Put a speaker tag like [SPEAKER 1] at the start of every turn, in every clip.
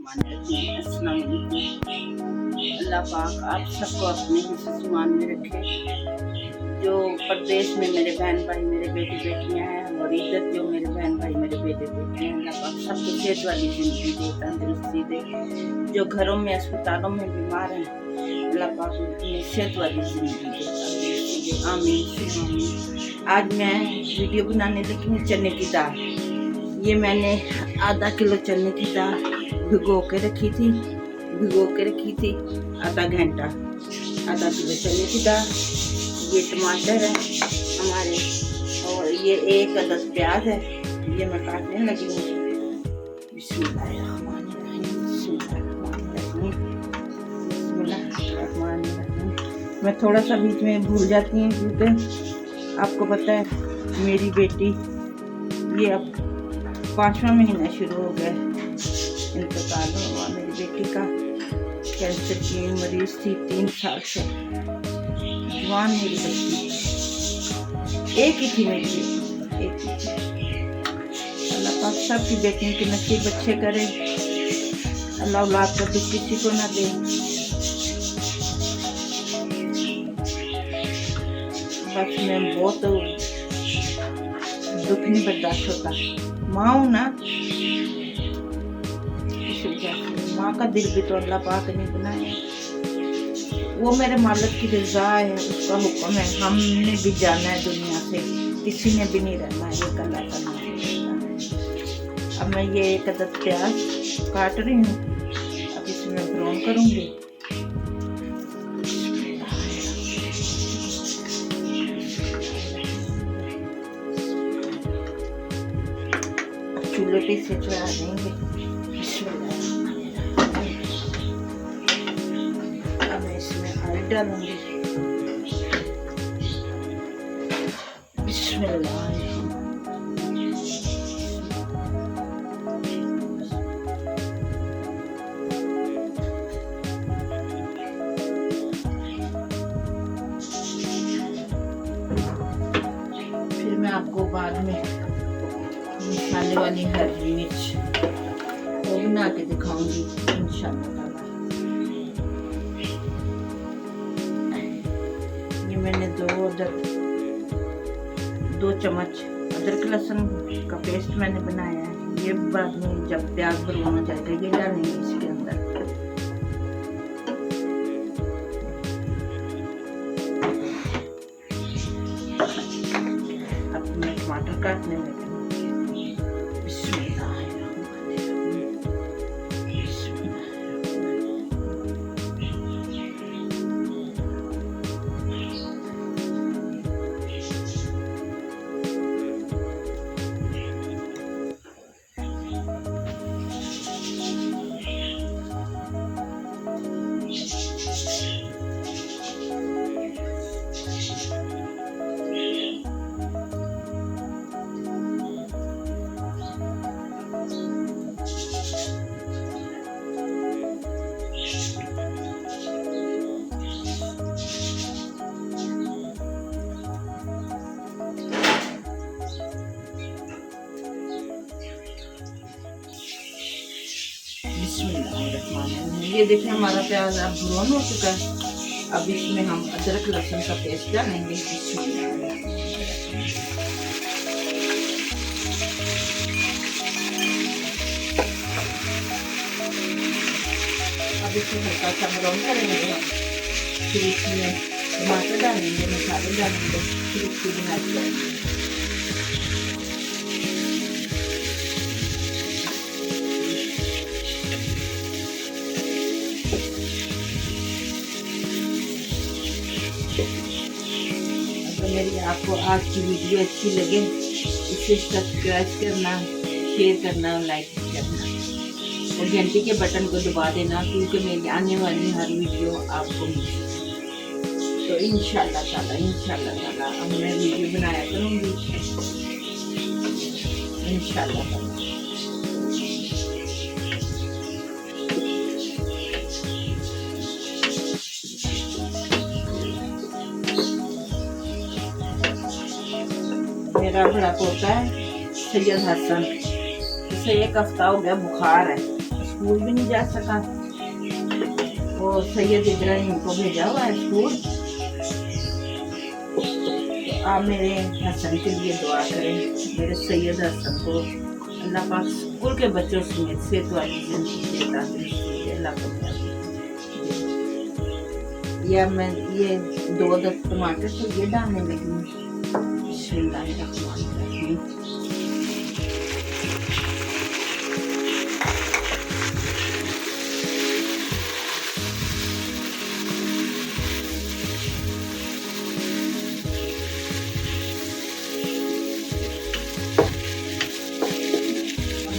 [SPEAKER 1] अस्सलाम वालेकुम। अल्लाह पाक आप सबको अपने हिफ्ज़-ए-ईमान में रखे। जो परदेश में मेरे बहन भाई मेरे बेटे बेटियां हैं और इधर जो मेरे बहन भाई मेरे बेटे बेटियां हैं, अल्लाह पाक सबको सेहत वाली ज़िंदगी दे, तंदुरुस्ती दे। जो घरों में अस्पतालों में बीमार हैं, अल्लाह पाक उन्हें सेहत वाली ज़िंदगी दे, तंदुरुस्ती दे। आमीन आमीन। आज मैं वीडियो बनाने लगी हूँ चने की दाल। ये मैंने आधा किलो चने की दाल भिगो के रखी थी आधा घंटा। आधा किलो चने की दाल, ये टमाटर है हमारे, और ये एक अदद प्याज है, ये मैं काटने लगी हूँ। मैं थोड़ा सा बीच में भूल जाती हूँ क्योंकि आपको पता है मेरी बेटी ये अब 5वां महीना शुरू हो गया, इंतकाल हुआ मेरी बेटी का। कैंसर की मरीज थी, 3 साल से जवान मेरी बच्ची, एक ही थी मेरी बेटी, एक ही थी। अल्लाह पाक सबकी बेटियों के नसीब अच्छे करे, अल्लाह औलाद का दुख किसी को ना दे। बस मैं बहुत दुख नहीं बर्दाश्त होता, माँ हूँ ना, माँ का दिल भी तो अल्लाह पाक ने बनाया। वो मेरे मालिक की रज़ा है, उसका हुक्म है। हमने भी जाना है दुनिया से, किसी ने भी नहीं रहना है, ये अल्लाह का नाम है। अब मैं ये एक अदद प्याज काट रही हूँ, अब इसमें ब्राउन करूँगी। चूल्हे पे से चढ़ा देंगे। अब मैं इसमें ऑयल डालूंगी। बिस्मिल्लाह। फिर मैं आपको बाद में मसाले वाली हरी मिर्च वो बना के दिखाऊंगी इंशाल्लाह। ये मैंने 2 चम्मच अदरक लहसुन का पेस्ट मैंने बनाया है। ये बाद में जब प्याज ब्राउन हो जाएगा ये डालेंगे इसके अंदर। अब मैं टमाटर काटने लगी। ये देखिए हमारा प्याज अब ब्राउन हो चुका है। अब इसमें हम अदरक लहसुन का पेस्ट डालेंगे। अब इसमें हल्का सा ब्राउन करेंगे, फिर इसमें टमाटर डालेंगे, मसाले डालेंगे, फिर इसको बना देंगे। अगर मेरी आपको आज की वीडियो अच्छी लगे इसे सब्सक्राइब करना, शेयर करना, लाइक करना और घंटी के बटन को दबा देना, क्योंकि मेरी आने वाली हर वीडियो आपको मिले। तो इंशाल्लाह ताला अब मैं वीडियो बनाया करूँगी इंशाल्लाह ताला। मेरा बड़ा पोता है सैयद हसन, उसे 1 हफ्ता हो गया बुखार है, स्कूल भी नहीं जा सका। वो सैयद इब्राहिम को भेजा हुआ है स्कूल। आप मेरे हसन के लिए दुआ करें, मेरे सैयद हसन को अल्लाह पाक स्कूल के बच्चों समेत सेहत वाली जिंदगी देता है। अल्लाह को या मैं ये 2 टमाटर तो ये डालने लगी हूँ।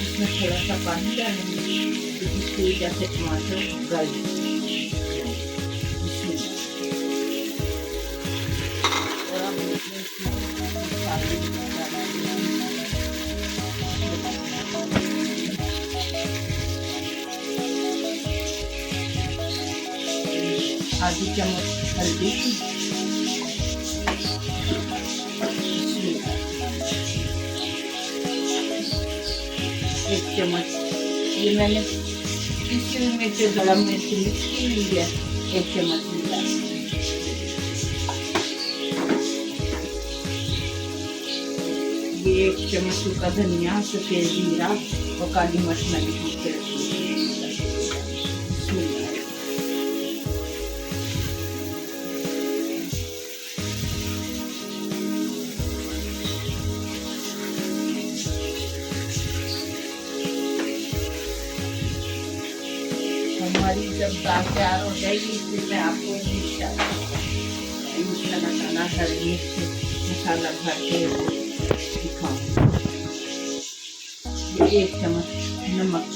[SPEAKER 1] इसमें थोड़ा सा पानी डालेंगे जिसकी वजह से टमाटर गल जाए। आधी चम्मच हल्दी की, 1 चम्मच ये मैंने पिसी हुई मिर्च गरम मिर्च मिक्स की हुई है, 1 चम्मच मिला। ये 1 चम्मच सूखा धनिया, सफेद जीरा और काली मिर्च मैंने कूट के रखी है। हमारी जब दाल तैयार हो जाएगी फिर मैं आपको मसाला हर मिर्च मसाला भर के दिखाऊंगी। 1 चम्मच नमक,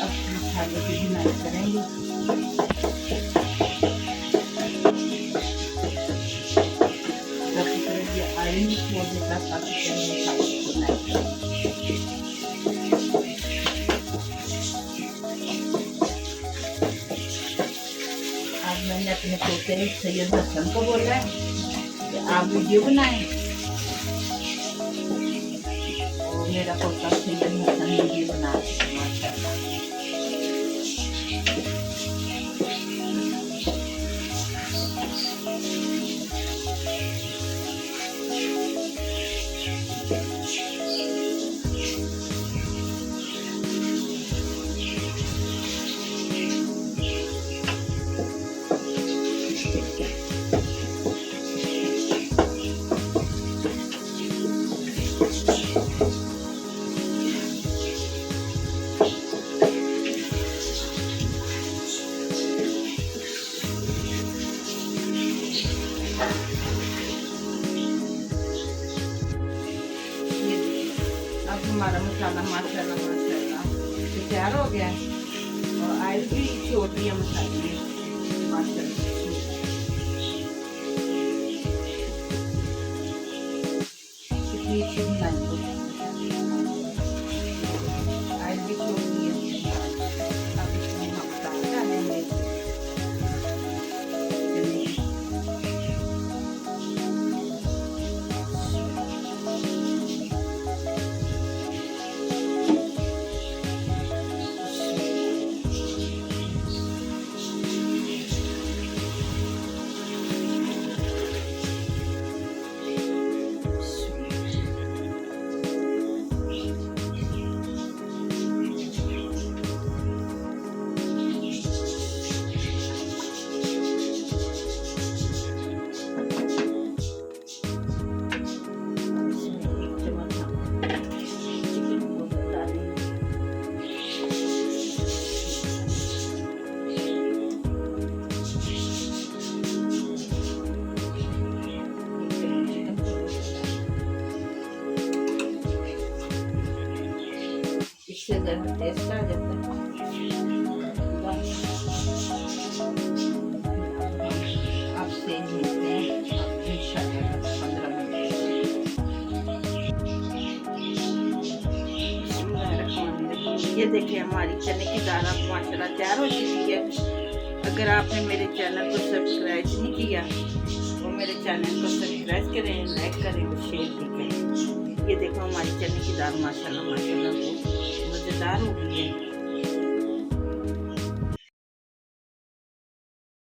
[SPEAKER 1] अब मसाले की बुनाई करेंगे। आज मैंने अपने पोते सैयद हसन को बोला है कि आप वीडियो बनाएं, और मेरा पोता सैयद हसन वीडियो बना रहे हैं माशाल्लाह। हमारा मसाला माशाल्लाह तैयार हो गया है, और ऑयल भी छोटी है मसाले में माशाल्लाह। ऑयल भी छोटी है। अब इसमें हम दाल डालेंगे। इससे ज़रा टेस्ट आ जाता है। आप सेक लेते हैं इंशाल्लाह 15 मिनट। ये देखिए हमारी चने की दाल अब माशाल्लाह तैयार हो चुकी है। अगर आपने मेरे चैनल को सब्सक्राइब नहीं किया तो मेरे चैनल को सब्सक्राइब करें, लाइक करें और शेयर भी करें। ये देखो हमारी चने की दाल माशाल्लाह माशाल्लाह बहुत मज़ेदार हो गई है।